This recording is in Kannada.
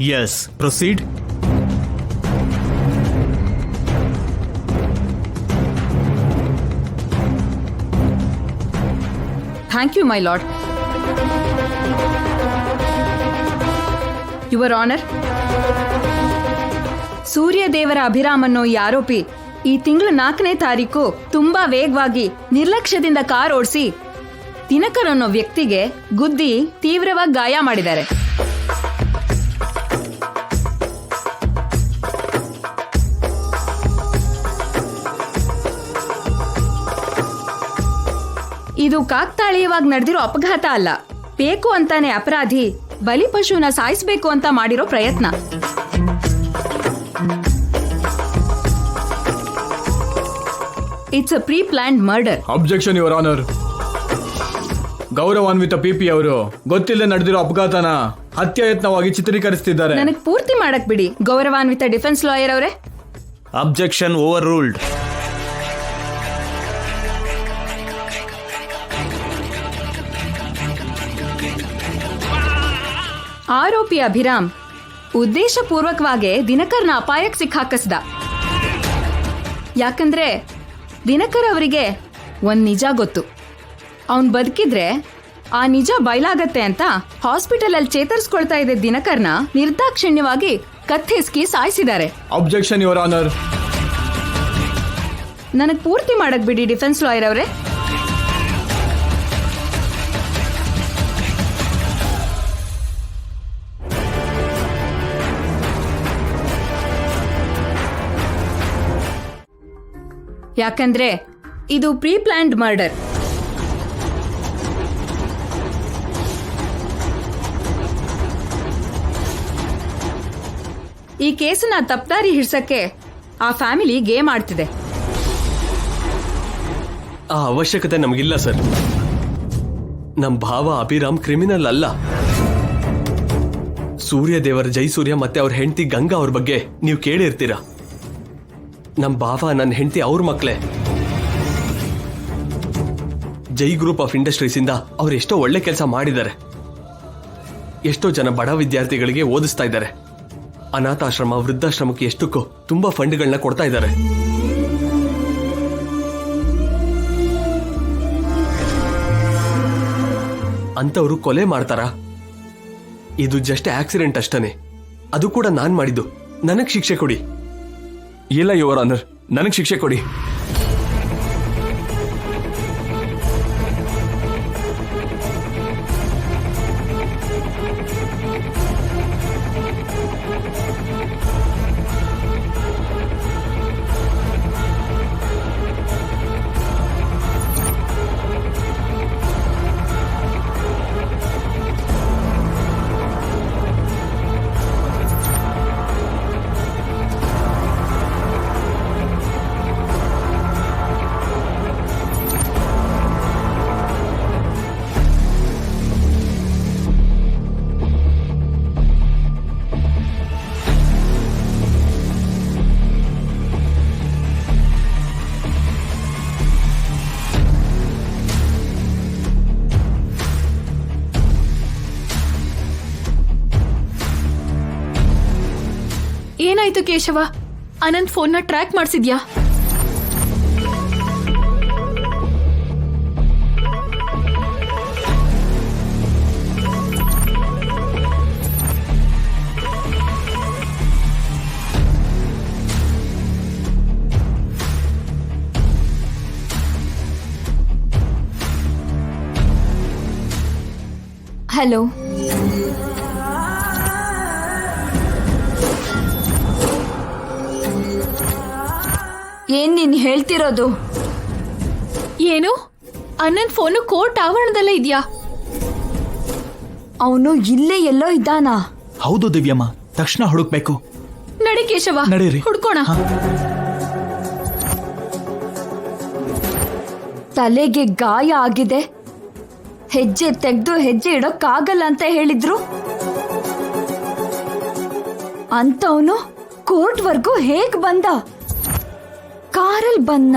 Yes, proceed. Thank you, my lord. Your Honor, ಸೂರ್ಯ ದೇವರ ಅಭಿರಾಮ್ ಅನ್ನೋ ಈ ಆರೋಪಿ ಈ ತಿಂಗಳ 4ನೇ ತಾರೀಕು ತುಂಬಾ ವೇಗವಾಗಿ ನಿರ್ಲಕ್ಷ್ಯದಿಂದ ಕಾರ್ ಓಡಿಸಿ ದಿನಕರ್ ಅನ್ನೋ ವ್ಯಕ್ತಿಗೆ ಗುದ್ದಿ ತೀವ್ರವಾಗಿ ಗಾಯ ಮಾಡಿದ್ದಾರೆ. ಇದು ಕಾಕ್ತಾಳೀಯವಾಗಿ ನಡೆದಿರೋ ಅಪಘಾತ ಅಲ್ಲ, ಬೇಕು ಅಂತಾನೆ ಅಪರಾಧಿ ಬಲಿಪಶುನ ಸಾಯಿಸಬೇಕು ಅಂತ ಮಾಡಿರೋ ಪ್ರಯತ್ನ. It's a pre planned murder. Objection your honour. ಗೌರವಾನ್ವಿತ ಪಿಪಿ ಅವರು ಗೊತ್ತಿಲ್ಲದೆ ನಡೆದಿರೋ ಅಪಘಾತನ ಹತ್ಯಾಯತ್ನವಾಗಿ ಚಿತ್ರೀಕರಿಸುತ್ತಿದ್ದಾರೆ. ನನಗೆ ಪೂರ್ತಿ ಮಾಡಕ್ ಬಿಡಿ ಗೌರವಾನ್ವಿತ ಡಿಫೆನ್ಸ್ ಲಾಯರ್ ಅವರೇ. Objection overruled. ಆರೋಪಿ ಅಭಿರಾಮ್ ಉದ್ದೇಶಪೂರ್ವಕವಾಗಿ ದಿನಕರ್ನ ಅಪಾಯಕ್ಕೆ ಸಿಕ್ಕಾಕಿಸ್ದ. ಯಾಕಂದ್ರೆ ದಿನಕರ್ ಅವರಿಗೆ ಒಂದ್ ನಿಜ ಗೊತ್ತು, ಅವನ್ ಬದುಕಿದ್ರೆ ಆ ನಿಜ ಬಯಲಾಗತ್ತೆ ಅಂತ ಹಾಸ್ಪಿಟಲ್ ಅಲ್ಲಿ ಚೇತರಿಸ್ಕೊಳ್ತಾ ಇದ್ದ ದಿನಕರ್ನ ನಿರ್ದಾಕ್ಷಿಣ್ಯವಾಗಿ ಕತ್ತೆಸ್ಕಿ ಸಾಯಿಸಿದ್ದಾರೆ. Objection your honour. ನನಗ್ ಪೂರ್ತಿ ಮಾಡಕ್ ಬಿಡಿ ಡಿಫೆನ್ಸ್ ಲಾಯರ್ ಅವರೇ. ಯಾಕಂದ್ರೆ ಇದು ಪ್ರೀ ಪ್ಲಾನ್ಡ್ ಮರ್ಡರ್. ಈ ಕೇಸನ್ನ ತಪ್ಪದಾರಿ ಹಿಡ್ಸಕ್ಕೆ ಆ ಫ್ಯಾಮಿಲಿ ಗೇಮ್ ಆಡ್ತಿದೆ. ಆ ಅವಶ್ಯಕತೆ ನಮಗಿಲ್ಲ ಸರ್. ನಮ್ ಭಾವ ಅಭಿರಾಮ್ ಕ್ರಿಮಿನಲ್ ಅಲ್ಲ. ಸೂರ್ಯ ದೇವರ ಜೈಸೂರ್ಯ ಮತ್ತೆ ಅವ್ರ ಹೆಂಡತಿ ಗಂಗಾ ಅವ್ರ ಬಗ್ಗೆ ನೀವು ಕೇಳಿರ್ತೀರ. ನಮ್ ಭಾವ ನನ್ನ ಹೆಂಡತಿ ಅವ್ರ ಮಕ್ಳೇ. ಜೈ ಗ್ರೂಪ್ ಆಫ್ ಇಂಡಸ್ಟ್ರೀಸ್ ಇಂದ ಅವ್ರು ಎಷ್ಟೋ ಒಳ್ಳೆ ಕೆಲಸ ಮಾಡಿದ್ದಾರೆ. ಎಷ್ಟೋ ಜನ ಬಡ ವಿದ್ಯಾರ್ಥಿಗಳಿಗೆ ಓದಿಸ್ತಾ ಇದ್ದಾರೆ. ಅನಾಥಾಶ್ರಮ, ವೃದ್ಧಾಶ್ರಮಕ್ಕೆ ಎಷ್ಟಕ್ಕೂ ತುಂಬಾ ಫಂಡ್ಗಳನ್ನ ಕೊಡ್ತಾ ಇದ್ದಾರೆ. ಅಂತವ್ರು ಕೊಲೆ ಮಾಡ್ತಾರ? ಇದು ಜಸ್ಟ್ ಆಕ್ಸಿಡೆಂಟ್ ಅಷ್ಟನೇ. ಅದು ಕೂಡ ನಾನ್ ಮಾಡಿದ್ದು. ನನಗ್ ಶಿಕ್ಷೆ ಕೊಡಿ. ಇಲ್ಲ ಯುವರ್ ಆನರ್, ನನಗೆ ಶಿಕ್ಷೆ ಕೊಡಿ. ಏನಾಯ್ತು ಕೇಶವ? ಅನಂತ್ ಫೋನ್ನ ಟ್ರ್ಯಾಕ್ ಮಾಡಿಸಿದ್ಯಾ? ಹಲೋ, ಏನ್ ನೀನ್ ಹೇಳ್ತಿರೋದು? ಏನು? ಅನಂತ್ ಫೋನು ಕೋರ್ಟ್ ಆವರಣದಲ್ಲೇ ಇದೆಯಾ? ಅವನು ಇಲ್ಲೇ ಎಲ್ಲೋ ಇದ್ದಾನಾ? ಹೌದು ದಿವ್ಯಮ್ಮ, ತಕ್ಷಣ ಹುಡುಕ್ಬೇಕು. ನಡಿ ಕೇಶವ, ನಡೀರಿ, ಹುಡ್ಕೋಣ. ತಲೆಗೆ ಗಾಯ ಆಗಿದೆ, ಹೆಜ್ಜೆ ತೆಗೆದು ಹೆಜ್ಜೆ ಇಡೋಕ್ಕಾಗಲ್ಲ ಅಂತ ಹೇಳಿದ್ರು. ಅಂತವನು ಕೋರ್ಟ್ ವರ್ಗೂ ಹೇಗ್ ಬಂದ? ಕಾರಲ್ಲಿ ಬಂದ.